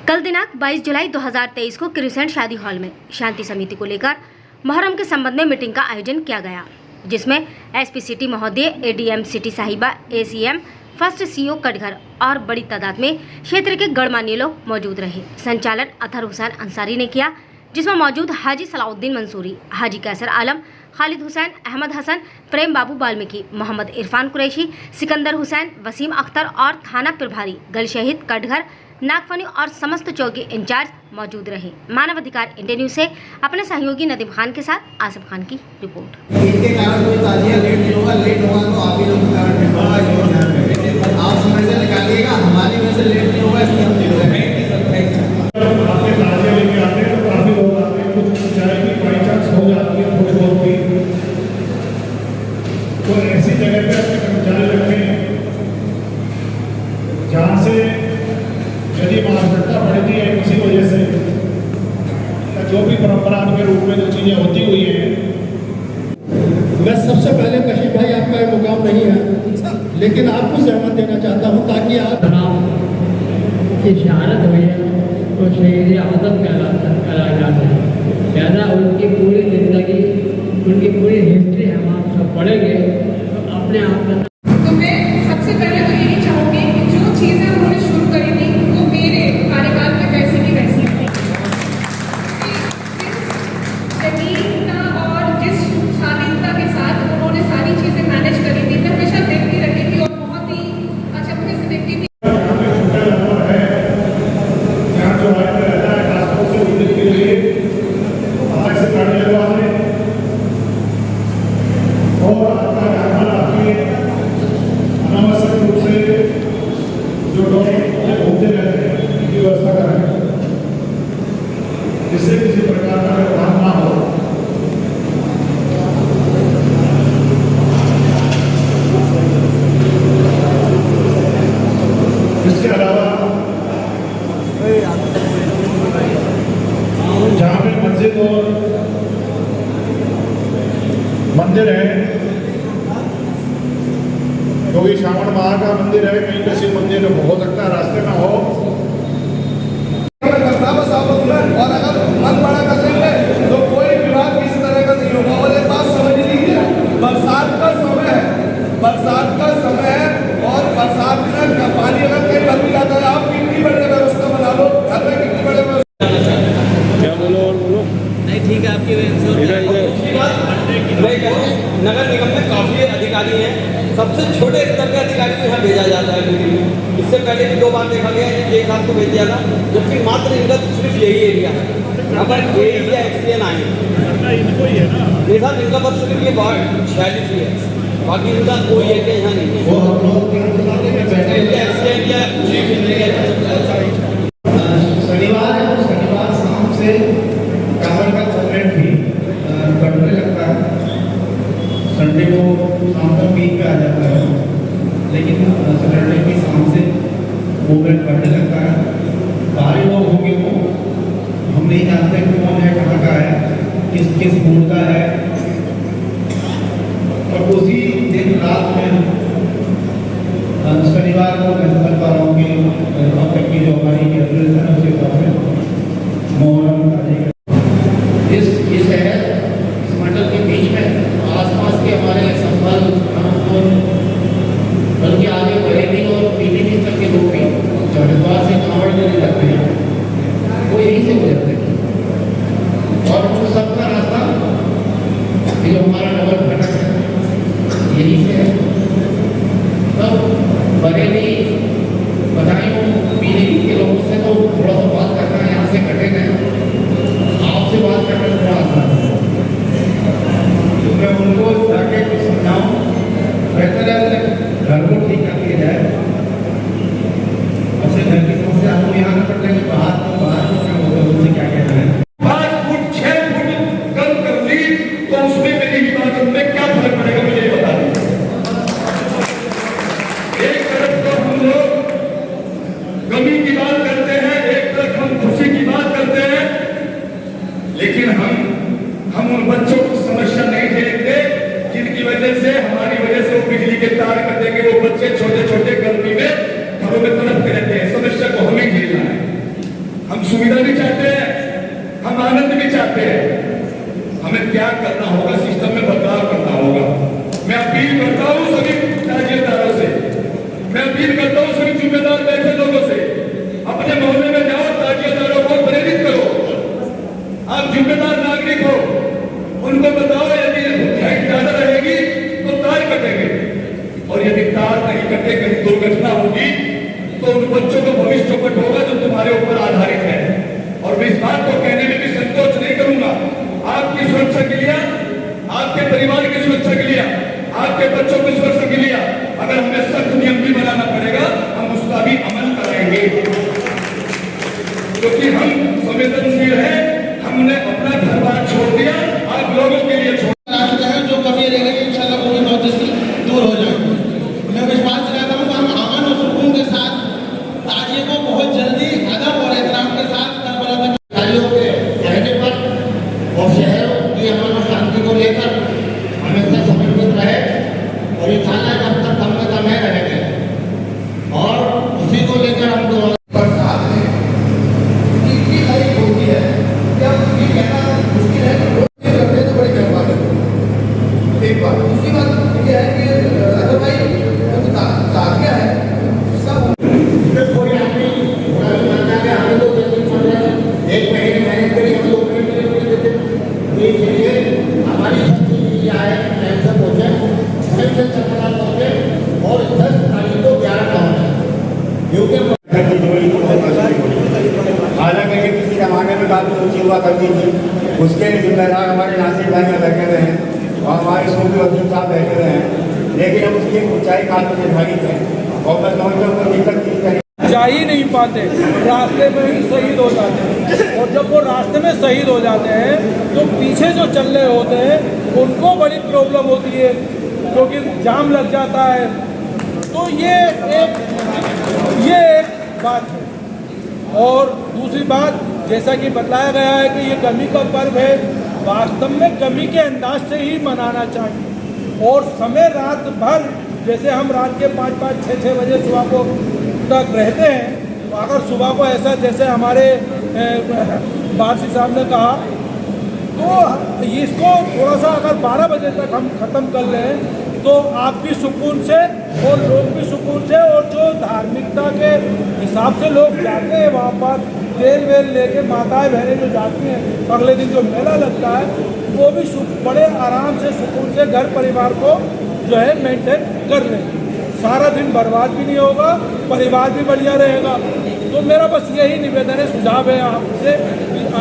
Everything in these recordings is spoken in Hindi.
कल दिनांक 22 जुलाई 2023 को क्रिसेंट शादी हॉल में शांति समिति को लेकर मुहर्रम के संबंध में मीटिंग का आयोजन किया गया, जिसमें एसपी सिटी महोदय, एडीएम सिटी साहिबा, एसीएम फर्स्ट सीओ कटघर और बड़ी तादाद में क्षेत्र के गणमान्य लोग मौजूद रहे। संचालन अतहर हुसैन अंसारी ने किया, जिसमें मौजूद हाजी सलाउद्दीन मंसूरी, हाजी कैसर आलम, खालिद हुसैन, अहमद हसन, प्रेम बाबू वाल्मीकि, मोहम्मद इरफान कुरैशी, सिकंदर हुसैन, वसीम अख्तर और थाना प्रभारी गल शहीद कटघर, नागफनी और समस्त चौकी इंचार्ज मौजूद रहे। मानव अधिकार इंडिया न्यूज से अपने सहयोगी नदीम खान के साथ आसिफ खान की रिपोर्ट। इनके कारण कोई ताजिया लेट होगा तो आप ही लोग के कारण लेट होगा। आप समय से निकालिएगा, हमारी वजह से लेट नहीं होगा, इसलिए हम तो ऐसी जगह पे अपने कर्मचारी रखें जहाँ से यदि आवश्यकता पड़ती है किसी वजह से, जो भी परंपरा के रूप में जो चीज़ें होती हुई हैं। मैं सबसे पहले कशिश भाई, आपका ये मुकाम नहीं है, लेकिन आपको सहमत देना चाहता हूँ ताकि आप की शहादत हुई है तो शहीद आज़म कहला जाता है। लिहाजा उनकी पूरी जिंदगी, उनकी पूरी हिस्ट्री हम आप सब पढ़ेंगे तो अपने आप में। तो मैं सबसे पहले तो यही चाहूँगी कि जो चीज़ें उन्होंने शुरू करी थी वो मेरे कार्यकाल में वैसी की वैसी थी। जमीनता और जिस शालीनता के साथ उन्होंने सारी चीज़ें मैनेज करी थी, मैं हमेशा देखती रहती थी और बहुत ही अचंभे से देखती थी। जिससे किसी प्रकार का व्यवहार ना हो। इसके अलावा जहाँ पे मस्जिद और मंदिर है, क्योंकि श्रावण माह का मंदिर है, कहीं किसी मंदिर में हो सकता है रास्ते में हो, और अगर मन बड़ा कर लेंगे तो कोई विवाद किसी तरह का नहीं होगा। और एक बात समझ लीजिए, बरसात का समय है, बरसात का समय है और बरसात में पानी अगर कहीं भर भी जाता है, आप कितनी बड़े व्यवस्था बना लो, घर में कितनी बड़े क्या बोलो और बोलो नहीं ठीक है आपकी नगर निगम में काफ़ी अधिकारी हैं, सबसे छोटे स्तर के अधिकारी को यहाँ भेजा जाता है मीटिंग में। इससे पहले भी 2 बार देखा गया कि एक साथ को भेज दिया था, जबकि मात्र इनका सिर्फ यही एरिया है। यहाँ पर एरिया एक्सीएन आए नहीं साहब, इनका बस सिर्फ ये 46 ही है, बाकी इनका कोई एरिया यहाँ नहीं शनिवार शाम से कांवड़ का कॉन्ट्रैक्ट भी बढ़ने लगता है। संडे को शाम तक पीक पे आ जाता है, लेकिन सैटरडे की शाम से मूवमेंट बढ़ने लगता है। बाहरी लोग होंगे वो हम नहीं जानते कौन है, कहाँ का है, किस किस मूड का है, और उसी दिन रात में शनिवार को मैं समझ पा रहा हूँ कि अब तक की जो हमारी कैलकुलेशन है उसके हिसाब से मुहर्रम इस शहर इस मंडल के बीच में आसपास के हमारे संबल बल्कि आगे बरेली और पीलीभीत तक के लोग भी जो हरिद्वार से कांवड़ लेने लगते हैं वो यहीं से गुजरते हैं, और उन सबका रास्ता जो हमारा नगर घटक है यहीं से है। तब बरेली बधाइयों पीलीभीत के लोगों से तो थोड़ा सा बात करना है, यहाँ से कटे गए, आपसे बात करना थोड़ा आसान है, तो मैं उनको जाके कुछ समझाऊँ, बेहतर है घर को ठीक कर दिया जाए। अपने घर की समस्या आपको यहाँ न पड़ने के बाहर क्या होता है, उनसे क्या कहना है। 5 फुट 6 फुट कम कर ली तो उसमें मेरी हिफाजत में क्या फर्क पड़ेगा मुझे ये बता दें। एक तरफ तो हम लोग कमी की बात करते हैं, एक तरफ हम खुशी की बात करते हैं, लेकिन हम उन बच्चों को समस्या नहीं देखते जिनकी वजह से, हमारी वजह से वो बिजली के तार कर देंगे। वो बच्चे छोटे छोटे गर्मी में घरों में तड़पते रहते हैं, समस्या को हमें झेलना है। करना होगा, सिस्टम में बदलाव करना होगा। मैं अपील करता हूँ सभी ताजियेदारों से, मैं अपील करता हूँ सभी जिम्मेदार बैठे लोगों से, अपने मोहल्ले में जाओ, ताजियेदारों को प्रेरित करो। आप जिम्मेदार नागरिक हो, उनको बताओ यदि हाइट ज्यादा रहेगी तो तार कटेंगे, और यदि तार नहीं कटे, कहीं दुर्घटना होगी तो उन बच्चों का भविष्य चौपट होगा जो तुम्हारे ऊपर आधारित है। और मैं इस बात को कहने में भी संकोच नहीं करूंगा, आपकी सुरक्षा के लिए, आपके परिवार की सुरक्षा के लिए, आपके बच्चों की सुरक्षा के लिए अगर हमें सख्त नियम भी बनाना पड़ेगा, हम उसका भी अमल कराएंगे, क्योंकि हम संवेदनशील हैं। हमने अपना घर बार छोड़ दिया, आप लोगों के लिए छोड़ जो कमी रह गई इंशाल्लाह वो भी बहुत जल्दी दूर हो जाएगी। मैं विश्वास दिलाता हूँ कि हम अमन और सुकून के साथ ताजिए को बहुत जल्दी अदब और एहतराम के साथ अधिकारियों के कहने पर और शहरों की अमन और शांति को लेकर हमेशा समर्पित रहे, और ये थाना जब तक कम से कम रहेंगे, और उसी को लेकर हम दोनों बरसात में इतनी खरीद होती है कि अब ये कहना मुश्किल है कि रखने तो बड़ी मेहरबानी एक बात। दूसरी बात ये है कि अगर भाई ताजिया है सब कोई आदमी मानता है हमें तो एक महीने मेहनत करी, हम 2 महीने देते, तो इसलिए हमारी ये आए टाइम से पहुँचे, टाइम से चक्कर पहुँचे, और 10 तारीख को 11 पहुँचे, क्योंकि हालांकि ये किसी जमाने में काफ़ी ऊँची हुआ करती थी, उसके जिम्मेदार हमारे नासिर भाई में बैठे हुए हैं और हमारे सूफी वकील साहब बैठे हुए हैं, लेकिन अब उसकी ऊंचाई काफ़ी निर्धारित है और मैं समझता हूँ दिक्कत की है। जा ही नहीं पाते, रास्ते में ही शहीद हो जाते हैं, और जब वो रास्ते में शहीद हो जाते हैं तो पीछे जो चल रहे होते हैं उनको बड़ी प्रॉब्लम होती है, क्योंकि जाम लग जाता है। तो ये एक बात है। और दूसरी बात, जैसा कि बताया गया है कि ये गमी का पर्व है, वास्तव में गमी के अंदाज से ही मनाना चाहिए, और समय रात भर, जैसे हम रात के 5-5, 6-6 बजे सुबह को तक रहते हैं, तो अगर सुबह को ऐसा जैसे हमारे बारसी साहब ने कहा, तो इसको थोड़ा सा अगर 12 बजे तक हम ख़त्म कर लें तो आप भी सुकून से और लोग भी सुकून से, और जो धार्मिकता के हिसाब से लोग जाते हैं वहाँ पर तेल वेल लेके, माताएं बहनें जो जाती हैं, अगले दिन जो मेला लगता है, वो भी बड़े आराम से सुकून से घर परिवार को जो है मेंटेन कर लें। सारा दिन बर्बाद भी नहीं होगा, परिवार भी बढ़िया रहेगा। तो मेरा बस यही निवेदन है, सुझाव है आपसे,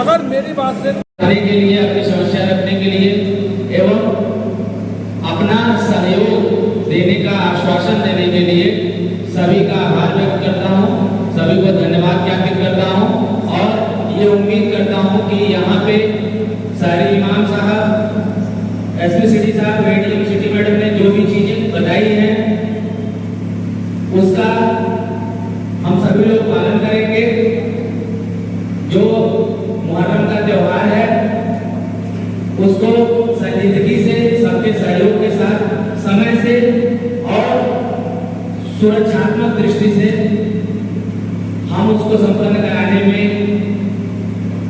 अगर मेरी बात से करने के लिए, अपनी समस्या रखने के लिए एवं अपना सहयोग देने का आश्वासन देने के लिए सभी का आभार व्यक्त करता हूँ, सभी को धन्यवाद ज्ञापित करता हूँ, और ये उम्मीद करता हूँ कि यहाँ पे सारे इमाम साहब, एसपी सिटी साहब, एडीएम सिटी मैडम ने जो भी चीजें बताई हैं उसका हम सभी लोग पालन करेंगे। जो मुहर्रम का त्योहार है उसको संजीदगी से, सबके सहयोग के साथ, समय से और सुरक्षात्मक दृष्टि से हम उसको संपन्न कराने में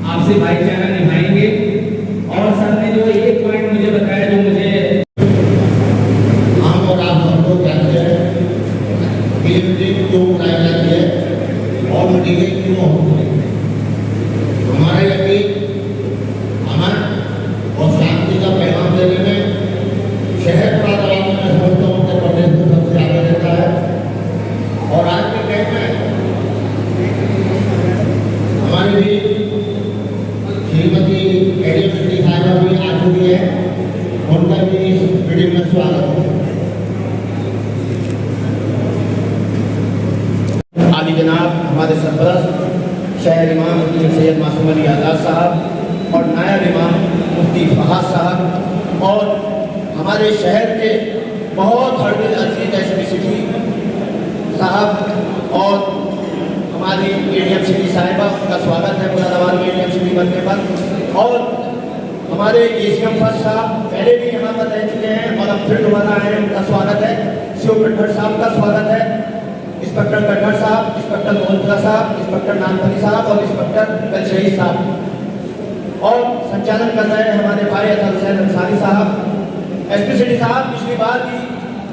आपसे भाईचारा निभाएंगे। और सर ने जो एक पॉइंट मुझे बताया, जो मुझे हम और आप सबको जानते हैं कि मीटिंग क्यों बनाई जाती है और मीटिंगें क्यों होती है। हमारा यकीन अमन और शांति का पैगाम देने में शहर प्रांत में समझता हूँ उत्तर प्रदेश में सबसे आगे रहता है। और आज के टाइम में हमारी भी श्रीमती एडीएम सिटी साहिबा भी आ चुकी है, उनका भी इस मीटिंग में स्वागत है। आली जनाब हमारे सरपरस्त शहर इमाम मुफ्ती सैयद मासूम अली आज़ाद साहब और नायब इमाम मुफ्ती फहाद साहब, और हमारे शहर के बहुत बड़े अजीज एसपी सिटी साहब और हमारी एडीएम सिटी साहिबा का स्वागत है मुरादाबाद में एडीएम सिटी बनने पर। और हमारे एसीएम फर्स्ट साहब पहले भी यहाँ पर रह चुके हैं और अब फिर दोबारा आए, उनका स्वागत है। सीओ कट्ठर साहब का स्वागत है, इंस्पेक्टर कट्ठर साहब, इंस्पेक्टर मोहल्ला साहब, इंस्पेक्टर नानपली साहब और इंस्पेक्टर कलशही साहब। और संचालन कर रहे हैं हमारे भाई अतल हुसैन अंसारी साहब। एसपी सिटी साहब, पिछली बार भी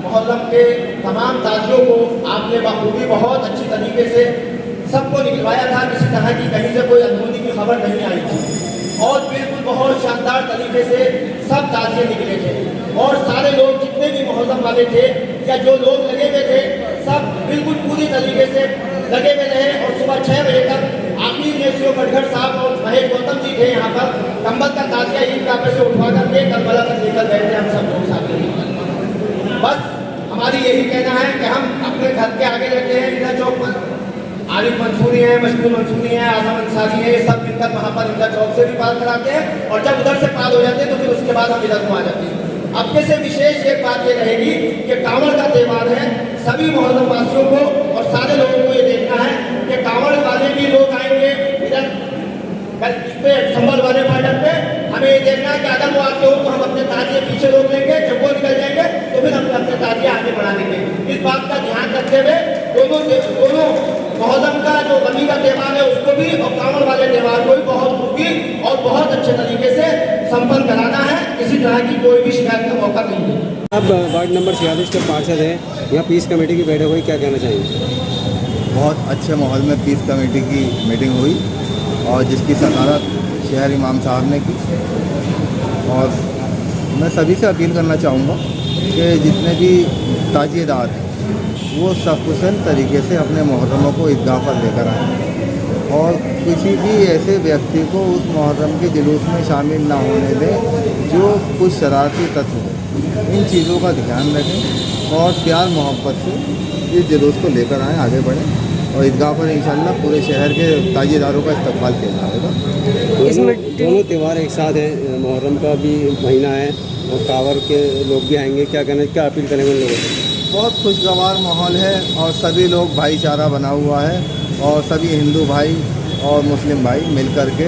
मुहर्रम के तमाम ताजियों को आपने बखूबी बहुत अच्छी तरीके से सबको निकलवाया था, किसी तरह की कहीं से कोई अनहोनी की खबर नहीं आई थी और बिल्कुल बहुत शानदार तरीके से सब ताजिए निकले थे और सारे लोग जितने भी मुहर्रम वाले थे या जो लोग लगे हुए थे सब बिल्कुल पूरी तरीके से लगे हुए रहे और सुबह 6 बजे तक आखिर में सीओ कटघर साहब और महेश गौतम जी थे यहाँ पर कंबल का ताजिया ईदगाह पे से उठवा करके करबला तक लेकर गए थे हम सब लोग साथ में। बस हमारी यही कहना है कि हम अपने घर के आगे रहते हैं इंदिरा चौक पर, आरिफ मंसूरी है, मशहूर मंसूरी है, आजम अंसारी है, ये सब मिलकर वहाँ पर इंदिरा चौक से भी पार कराते हैं और जब उधर से पार हो जाते हैं तो फिर उसके बाद हम इधर को आ जाते हैं। अब से विशेष एक बात ये रहेगी कि कांवड़ का त्यौहार है, सभी मुहर्रम वासियों को और सारे लोगों को ये देखना है कि कांवड़ वाले भी लोग आएंगे इधर इस पे संभल वाले फाटक पे। हमें ये देखना है कि अगर वो आते हो तो हम अपने ताजिए पीछे रोक लेंगे, जब वो निकल जाएंगे तो फिर हम अपने ताजिए आगे बढ़ा देंगे। इस बात का ध्यान रखते हुए दोनों मुहर्रम का जो गमी का त्यौहार है उसको भी और कांवड़ वाले त्यौहार को भी बहुत खूबी और बहुत अच्छे तरीके से संपन्न कराना है, किसी तरह की कोई भी शिकायत का मौका नहीं देना। अब वार्ड नंबर 46 के पार्षद हैं, यहाँ पीस कमेटी की बैठक हुई, क्या कहना चाहेंगे? बहुत अच्छे माहौल में पीस कमेटी की मीटिंग हुई और जिसकी सदारत शहर इमाम साहब ने की और मैं सभी से अपील करना चाहूँगा कि जितने भी ताजिएदार हैं वो सकुशल तरीके से अपने मुहर्रमों को ईदगाह पर लेकर आएँ और किसी भी ऐसे व्यक्ति को उस मुहर्रम के जुलूस में शामिल ना होने दें जो कुछ शरारती तत्व हो। इन चीज़ों का ध्यान रखें और प्यार मोहब्बत से इस जुलूस को लेकर आएँ, आगे बढ़ें और ईदगाह पर इंशाअल्लाह पूरे शहर के ताजिएदारों का इस्तकबाल किया जाएगा। दोनों त्यौहार एक साथ हैं, मुहर्रम का भी महीना है और कांवड़ के लोग भी आएंगे, क्या अपील करेंगे उन लोगों से? बहुत खुशगवार माहौल है और सभी लोग भाईचारा बना हुआ है और सभी हिंदू भाई और मुस्लिम भाई मिलकर के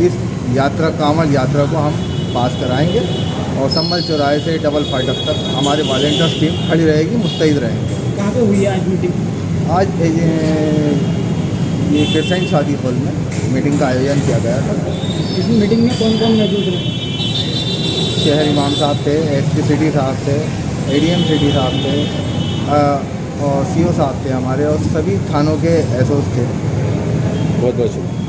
इस यात्रा कांवड़ यात्रा को हम पास कराएंगे और संभल चौराहे से डबल फाटक तक हमारे वॉलंटियर्स टीम खड़ी रहेगी, मुस्तैद रहेंगे। कहाँ पे हुई है आज मीटिंग? आज ये क्रिसेंट शादी हॉल में मीटिंग का आयोजन किया गया था। इस मीटिंग में कौन कौन मौजूद रहे? शहर इमाम साहब थे, एसपी सिटी साहब थे, एडीएम सिटी साहब थे और सीओ साहब थे हमारे और सभी थानों के एसओस थे। बहुत बहुत शुक्रिया।